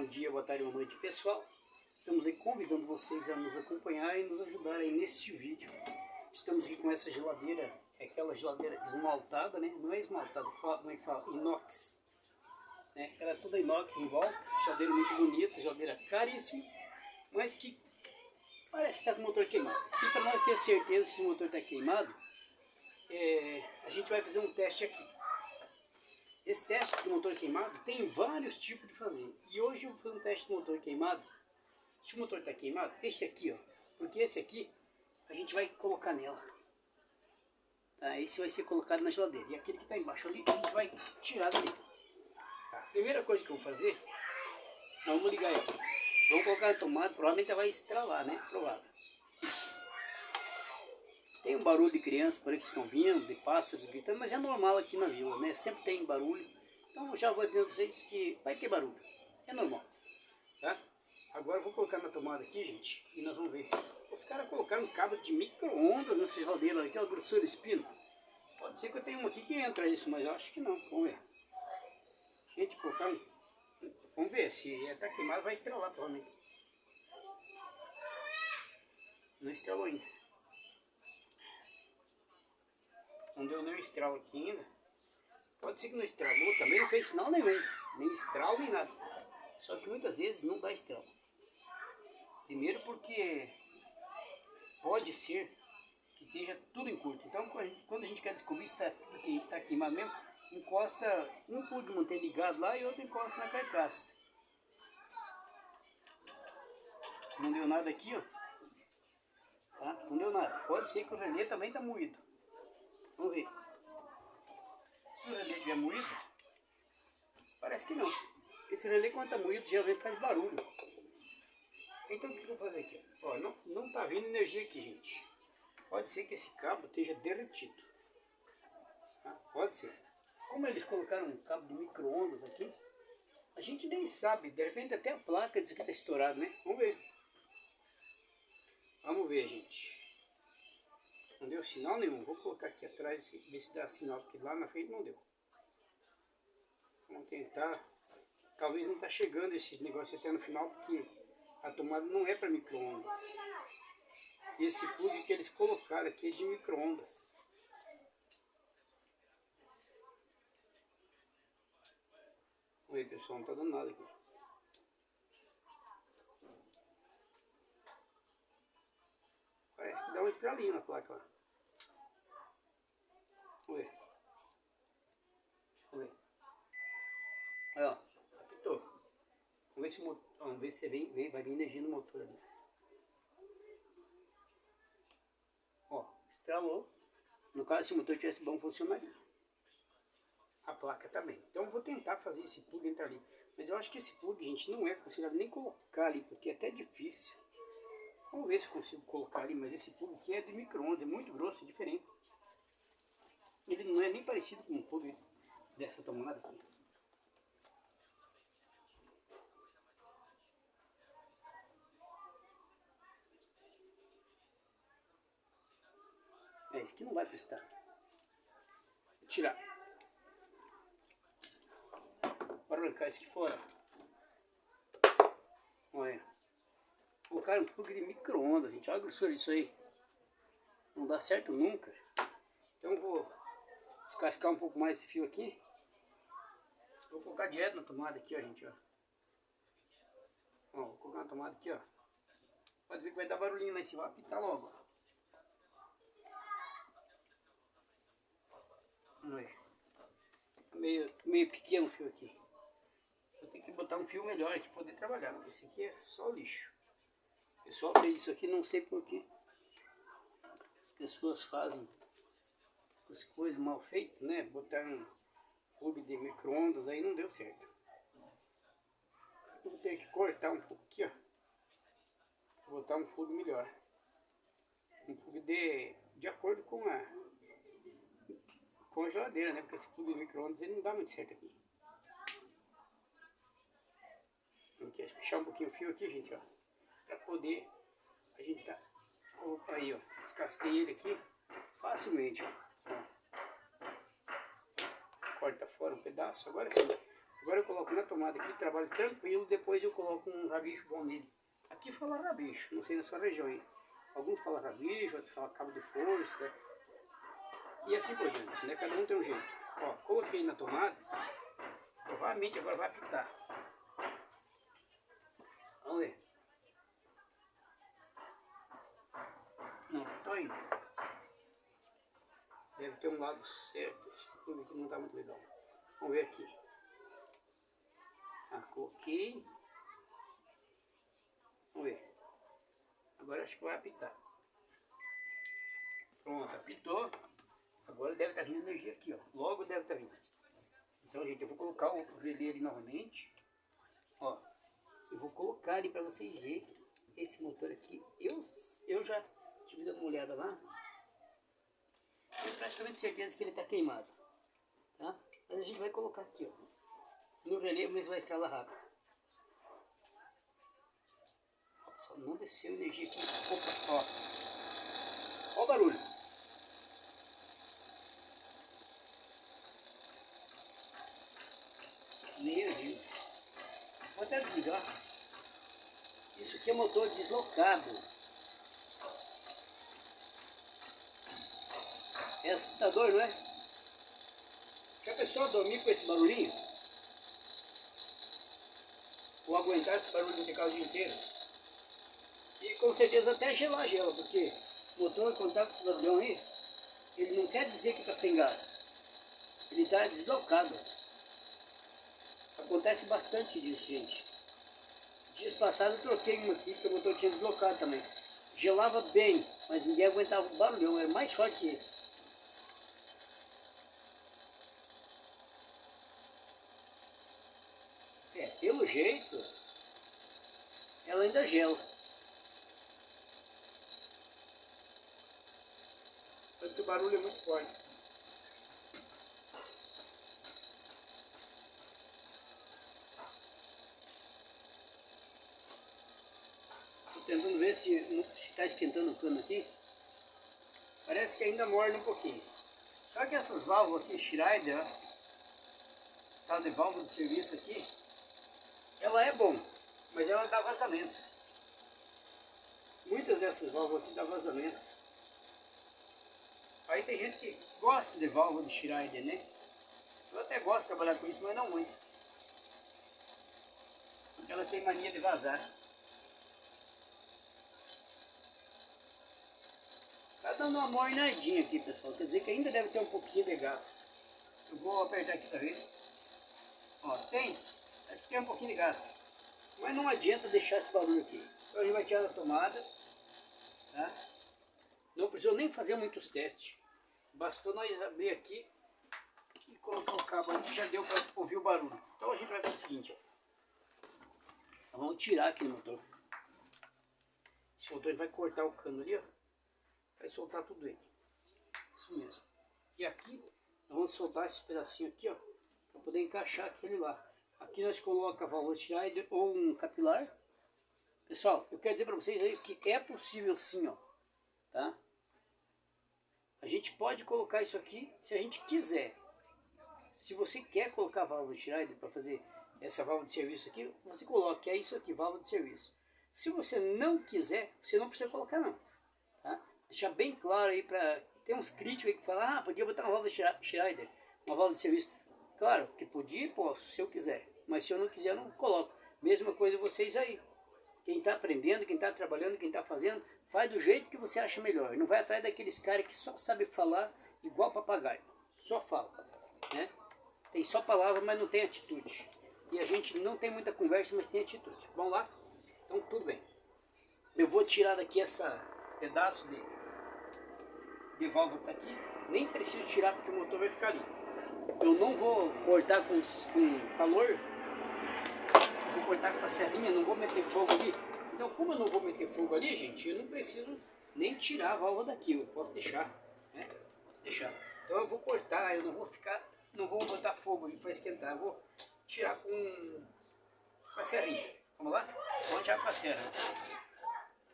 Bom dia, boa tarde, boa noite, pessoal. Estamos aí convidando vocês a nos acompanhar e nos ajudar aí neste vídeo. Estamos aqui com essa geladeira, é aquela geladeira esmaltada, né? Não é esmaltada, como é que fala? Inox. Né? Ela é toda inox em volta, geladeira muito bonita, geladeira caríssima, mas que parece que está com o motor queimado. E para nós ter certeza se o motor está queimado, a gente vai fazer um teste aqui. Esse teste do motor queimado tem vários tipos de fazer. E hoje eu vou fazer um teste do motor queimado. Se o motor está queimado, esse aqui, ó. Porque esse aqui a gente vai colocar nela. Tá? Esse vai ser colocado na geladeira. E aquele que está embaixo ali, a gente vai tirar dali. Tá? Primeira coisa que eu vou fazer, vamos ligar ela. Vamos colocar na tomada, provavelmente ela vai estralar, né? Provável. Tem um barulho de criança por aí que estão vindo, de pássaros gritando, mas é normal aqui na vila, né? Sempre tem barulho. Então eu já vou dizendo para vocês que vai ter barulho. É normal, tá? Agora eu vou colocar na tomada aqui, gente, e nós vamos ver. Os caras colocaram um cabo de micro-ondas nessa geladeira, aquela grossura de espino. Pode ser que eu tenha uma aqui que entra isso, mas eu acho que não. Vamos ver. Gente, colocaram... Vamos ver, se está queimado vai estralar provavelmente. Não estralou ainda. Não deu nenhum estralo aqui ainda. Pode ser que não estralou, também não fez sinal nenhum. Nem estralo, nem nada. Só que muitas vezes não dá estralo. Primeiro porque pode ser que esteja tudo em curto. Então quando a gente quer descobrir se está queimado mesmo, encosta um plug manter ligado lá e outro encosta na carcaça. Não deu nada aqui, ó. Tá? Não deu nada. Pode ser que o relé também está moído. Vamos ver. Se o relé estiver moído, parece que não. Esse relé quando está moído geralmente faz barulho. Então o que eu vou fazer aqui? Ó, não está vindo energia aqui, gente. Pode ser que esse cabo esteja derretido. Tá? Pode ser. Como eles colocaram um cabo de micro-ondas aqui, a gente nem sabe. De repente até a placa diz que está estourada, né? Vamos ver. Vamos ver, gente. Não deu sinal nenhum. Vou colocar aqui atrás, ver se dá sinal, porque lá na frente não deu. Vamos tentar. Talvez não está chegando esse negócio até no final, porque a tomada não é para micro-ondas. Esse plug que eles colocaram aqui é de micro-ondas. Oi, pessoal, não está dando nada aqui. Parece que dá um estralinho na placa lá. Vamos ver. Vamos ver. Olha, ó, apitou. Vamos ver se vai vir energia no motor ali. Ó, estralou. No caso, se o motor tivesse bom, funcionaria. A placa também. Então eu vou tentar fazer esse plug entrar ali. Mas eu acho que esse plug, gente, não é aconselhável nem colocar ali, porque é até difícil. Vamos ver se eu consigo colocar ali, mas esse plug aqui é de micro-ondas, é muito grosso, é diferente. Ele não é nem parecido com o plug dessa tomada aqui. Isso aqui não vai prestar. Vou tirar. Bora arrancar isso aqui fora. Olha. Colocaram um plug de micro-ondas, gente. Olha a grossura disso aí. Não dá certo nunca. Então eu vou descascar um pouco mais esse fio aqui. Vou colocar direto na tomada aqui, ó, gente. Ó, vou colocar na tomada aqui, ó. Pode ver que vai dar barulhinho lá em cima. Vai apitar logo. Vamos ver. Meio pequeno o fio aqui. Eu tenho que botar um fio melhor aqui para poder trabalhar. Porque esse aqui é só lixo. O pessoal fez isso aqui, não sei porquê. As pessoas fazem as coisas mal feitas, né? Botar um plug de micro-ondas aí não deu certo. Vou ter que cortar um pouco aqui, ó. Vou botar um plug melhor. Um plug de acordo com a geladeira, né? Porque esse plug de micro-ondas ele não dá muito certo aqui. Vamos aqui, puxar um pouquinho o fio aqui, gente, ó. Pra poder a gente tá... Aí, ó. Descasquei ele aqui facilmente, ó. Corta fora um pedaço. Agora sim. Agora eu coloco na tomada. tomada aqui, trabalho tranquilo, depois eu coloco um rabicho bom nele. Aqui fala rabicho, não sei na sua região aí. Alguns falam rabicho, outros falam cabo de força. E assim por diante, né? Cada um tem um jeito. Ó, coloquei na tomada, provavelmente agora vai apitar. Vamos ver. Não, tô indo. Deve ter um lado certo. Esse clube aqui não tá muito legal. Vamos ver aqui. Coloquei. Vamos ver. Agora acho que vai apitar. Pronto, apitou. Agora deve estar vindo energia aqui, ó. Logo deve estar vindo. Então, gente, eu vou colocar o relé ali novamente. Ó. Eu vou colocar ali para vocês verem esse motor aqui. Eu já tive dando uma olhada lá. Tenho praticamente certeza que ele está queimado. Tá? Mas a gente vai colocar aqui, ó. No relé, mas vai estralar rápido. Ó, pessoal, não desceu energia aqui. Opa, ó. Ó o barulho. Meu Deus. Vou até desligar. Isso aqui é motor deslocado. É assustador, não é? Já pensou dormir com esse barulhinho? Ou aguentar esse barulho de carro o dia inteiro? E com certeza até gelar gela, porque o motor, quando está com esse barulhão aí, ele não quer dizer que está sem gás. Ele está deslocado. Acontece bastante disso, gente. Dias passados eu troquei uma aqui, porque o motor tinha deslocado também. Gelava bem, mas ninguém aguentava o barulhão, era mais forte que esse. Pelo jeito, ela ainda gela. Só que o barulho é muito forte. Tentando ver se está esquentando o cano aqui. Parece que ainda morna um pouquinho. Só que essas válvulas aqui, Schneider, estado de válvula de serviço aqui, ela é bom, mas ela dá vazamento. Muitas dessas válvulas aqui dá vazamento. Aí tem gente que gosta de válvula de Schneider, né? Eu até gosto de trabalhar com isso, mas não muito. Porque ela tem mania de vazar. Tá dando uma mornadinha aqui, pessoal. Quer dizer que ainda deve ter um pouquinho de gás. Eu vou apertar aqui para ver. Ó, tem. Acho que tem um pouquinho de gás. Mas não adianta deixar esse barulho aqui. Então a gente vai tirar da tomada. Tá? Não precisou nem fazer muitos testes. Bastou nós abrir aqui e colocar o cabo ali que já deu para ouvir o barulho. Então a gente vai fazer o seguinte, ó. Então, vamos tirar aquele motor. Esse motor vai cortar o cano ali, ó. Vai soltar tudo ele. Isso mesmo. E aqui, nós vamos soltar esse pedacinho aqui, ó, para poder encaixar aquele lá. Aqui nós colocamos a válvula Schneider ou um capilar. Pessoal, eu quero dizer para vocês aí que é possível sim, ó. Tá? A gente pode colocar isso aqui se a gente quiser. Se você quer colocar a válvula Schneider para fazer essa válvula de serviço aqui, você coloca, é isso aqui, válvula de serviço. Se você não quiser, você não precisa colocar não. Tá? Deixar bem claro aí para... Tem uns críticos aí que falam, ah, podia botar uma válvula Schneider, uma válvula de serviço. Claro que podia e posso, se eu quiser. Mas se eu não quiser, eu não coloco. Mesma coisa vocês aí. Quem está aprendendo, quem está trabalhando, quem está fazendo, faz do jeito que você acha melhor. Não vai atrás daqueles caras que só sabem falar igual papagaio. Só fala. Né? Tem só palavra, mas não tem atitude. E a gente não tem muita conversa, mas tem atitude. Vamos lá? Então tudo bem. Eu vou tirar daqui esse pedaço de válvula que está aqui. Nem preciso tirar porque o motor vai ficar ali. Eu não vou cortar com calor. Vou cortar com a serrinha, não vou meter fogo ali. Então, como eu não vou meter fogo ali, gente, eu não preciso nem tirar a válvula daqui. Eu posso deixar, né? Posso deixar. Então eu vou cortar, eu não vou botar fogo ali para esquentar. Eu vou tirar com a serrinha. Vamos lá? Vamos tirar com a serra.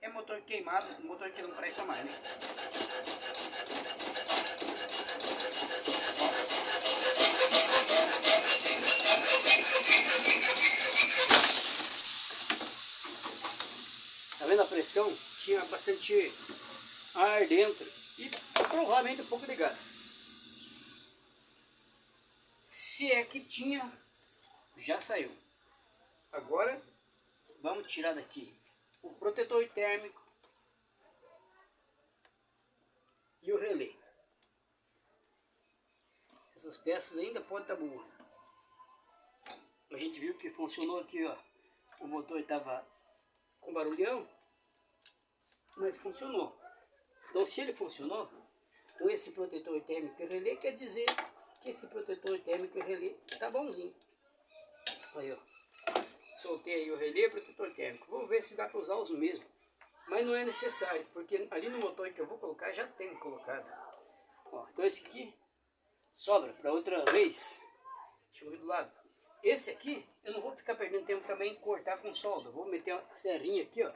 É motor queimado, motor que não presta mais, né? vendo a pressão, tinha bastante ar dentro e provavelmente um pouco de gás. Se é que tinha, já saiu. Agora vamos tirar daqui o protetor térmico e o relé. Essas peças ainda podem estar boas. A gente viu que funcionou aqui, ó. O motor estava com barulhão, mas funcionou. Então, se ele funcionou com esse protetor térmico e relé, quer dizer que esse protetor térmico e relé tá bonzinho. Aí, ó. Soltei aí o relé e o protetor térmico. Vou ver se dá para usar os mesmos. Mas não é necessário, porque ali no motor que eu vou colocar já tem colocado. Ó, então esse aqui sobra para outra vez. Deixa eu ver do lado. Esse aqui eu não vou ficar perdendo tempo também em cortar com solda. Vou meter a serrinha aqui, ó,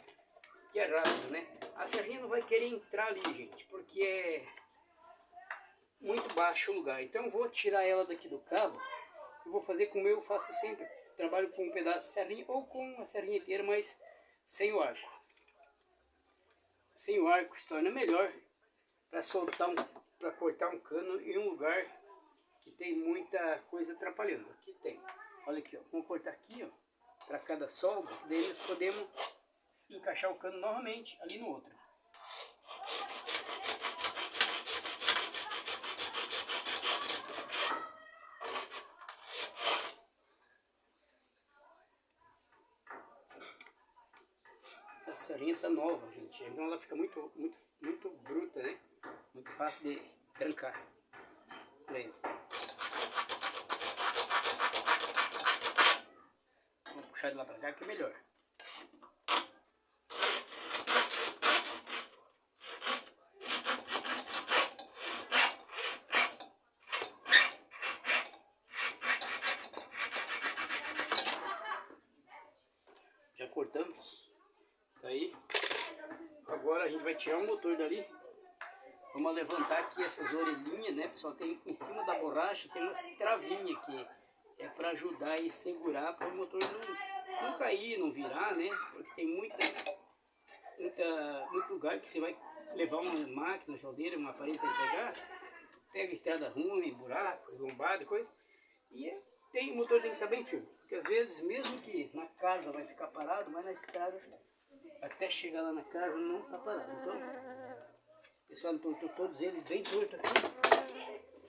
que é rápido, né? A serrinha não vai querer entrar ali, gente, porque é muito baixo o lugar. Então eu vou tirar ela daqui do cabo. Eu vou fazer como eu faço sempre. Trabalho com um pedaço de serrinha ou com a serrinha inteira, mas sem o arco. Sem o arco se torna melhor para soltar para cortar um cano em um lugar que tem muita coisa atrapalhando. Aqui tem. Olha aqui, ó. Vamos cortar aqui, ó, para cada solda, daí nós podemos encaixar o cano novamente ali no outro. Essa serrinha tá nova, gente, então ela fica muito bruta, né? Muito fácil de trancar. Olha aí. Vamos puxar de lá para cá que é melhor. Já cortamos. Tá aí. Agora a gente vai tirar o motor dali. Vamos levantar aqui essas orelhinhas, né, pessoal? Tem em cima da borracha tem umas travinhas aqui. É para ajudar e segurar para o motor não cair, não virar, né? Porque tem muito lugar que você vai levar uma máquina, uma geladeira, um aparelho para pegar. Pega estrada ruim, buraco, lombada, coisa. E o motor tem que estar bem firme. Porque às vezes, mesmo que na casa vai ficar parado, mas na estrada, até chegar lá na casa, não está parado. Então, pessoal, todos eles bem tortos aqui.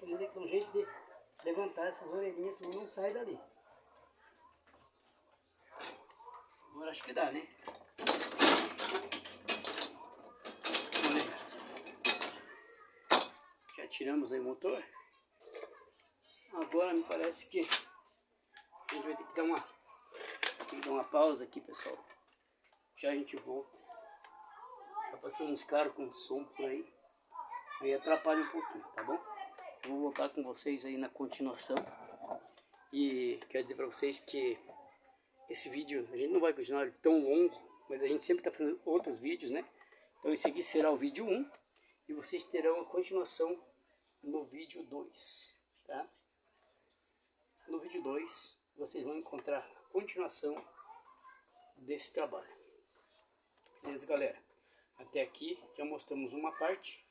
Tem que ter um jeito de levantar essas orelhinhas, senão não sai dali. Agora acho que dá, né? Já tiramos aí o motor. Agora me parece que a gente vai ter que dar uma pausa aqui, pessoal. Já a gente volta. Tá passando uns caras com som por aí. Aí atrapalha um pouquinho, tá bom? Eu vou voltar com vocês aí na continuação. E quero dizer pra vocês que esse vídeo, a gente não vai continuar tão longo, mas a gente sempre tá fazendo outros vídeos, né? Então esse aqui será o vídeo 1 e vocês terão a continuação no vídeo 2, tá? No vídeo 2 vocês vão encontrar a continuação desse trabalho. Beleza, galera? Até aqui já mostramos uma parte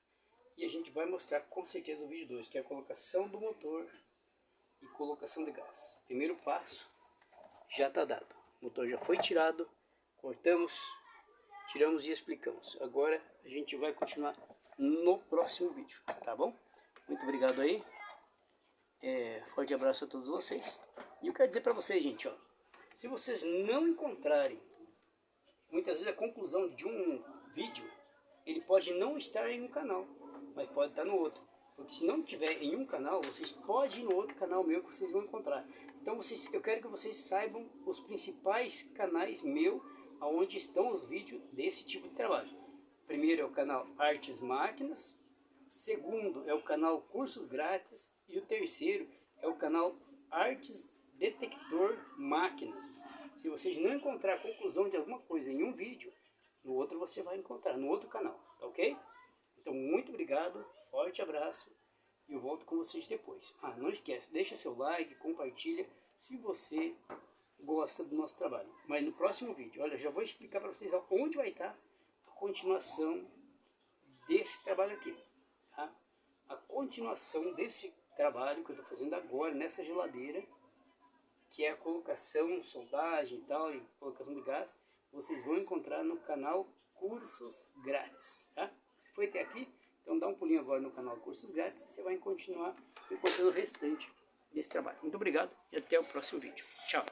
e a gente vai mostrar com certeza o vídeo 2, que é a colocação do motor e colocação de gás. Primeiro passo já está dado. O motor já foi tirado, cortamos, tiramos e explicamos. Agora a gente vai continuar no próximo vídeo, tá bom? Muito obrigado aí. Forte abraço a todos vocês. E eu quero dizer para vocês, gente, ó, se vocês não encontrarem, muitas vezes a conclusão de um vídeo, ele pode não estar em um canal, mas pode estar no outro. Porque se não tiver em um canal, vocês podem ir no outro canal meu que vocês vão encontrar. Então eu quero que vocês saibam os principais canais meu, onde estão os vídeos desse tipo de trabalho. Primeiro é o canal Artes Máquinas, segundo é o canal Cursos Grátis e o terceiro é o canal Artes Detector Máquinas. Se vocês não encontrar a conclusão de alguma coisa em um vídeo, no outro você vai encontrar, no outro canal, tá ok? Então muito obrigado, forte abraço e eu volto com vocês depois. Não esquece, deixa seu like, compartilha se você gosta do nosso trabalho. Mas no próximo vídeo, olha, já vou explicar para vocês onde vai estar continuação desse trabalho aqui, tá? A continuação desse trabalho que eu estou fazendo agora nessa geladeira, que é a colocação, soldagem e tal, e colocação de gás, vocês vão encontrar no canal Cursos Grátis, tá? Se foi até aqui, então dá um pulinho agora no canal Cursos Grátis, você vai continuar encontrando o restante desse trabalho. Muito obrigado e até o próximo vídeo. Tchau!